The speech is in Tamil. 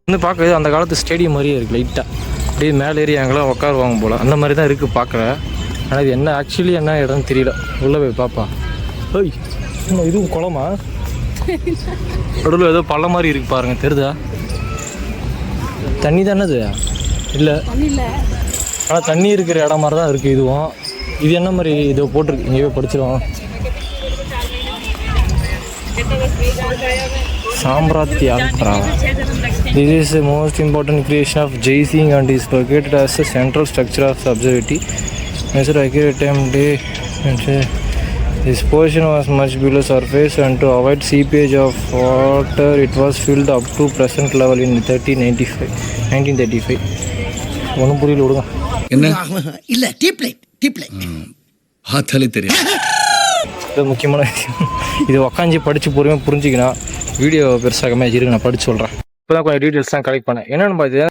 வந்து பார்க்குறது அந்த காலத்து ஸ்டேடியம் மாதிரியே இருக்குது லைட்டாக. அப்படியே மேலே ஏறி அங்கெல்லாம் உட்காருவாங்க போல், அந்த மாதிரி தான் இருக்குது பார்க்குற. ஆனால் இது என்ன ஆக்சுவலி என்ன இடம்னு தெரியல. உள்ளே போய் பாப்பா. ஓய் இதுவும் குளமா? நடுவில் ஏதோ பள்ளம் மாதிரி இருக்குது பாருங்கள், தெரியுதா? தண்ணி தானே அது? இல்லை, ஆனால் தண்ணி இருக்கிற இடம் மாதிரி தான் இருக்குது இதுவும். இது என்ன மாதிரி இதோ போட்டிருக்கு, இங்கேயே படிச்சிருவோம். சாம்ராத்யாத்ரா. This is the most important creation of Jai Singh and is located as a central structure of the observatory. Measure accurate time day and this portion was much below surface, and to avoid seepage of water it was filled up to present level in 1935. ஒன்றும் புரியல, விடுங்க. என்ன இல்லை, டீப்லைட் பார்த்தாலே தெரியும். இது முக்கியமான விஷயம். இது உக்காஞ்சி படித்து பொறுமையாக புரிஞ்சிக்கணும். வீடியோ பெருசாகவே இருங்க, நான் படித்து சொல்கிறேன். இப்போ தான் கொஞ்சம் டீட்டெயில்ஸ் தான் கலெக்ட் பண்ணேன். என்னென்னு பார்த்து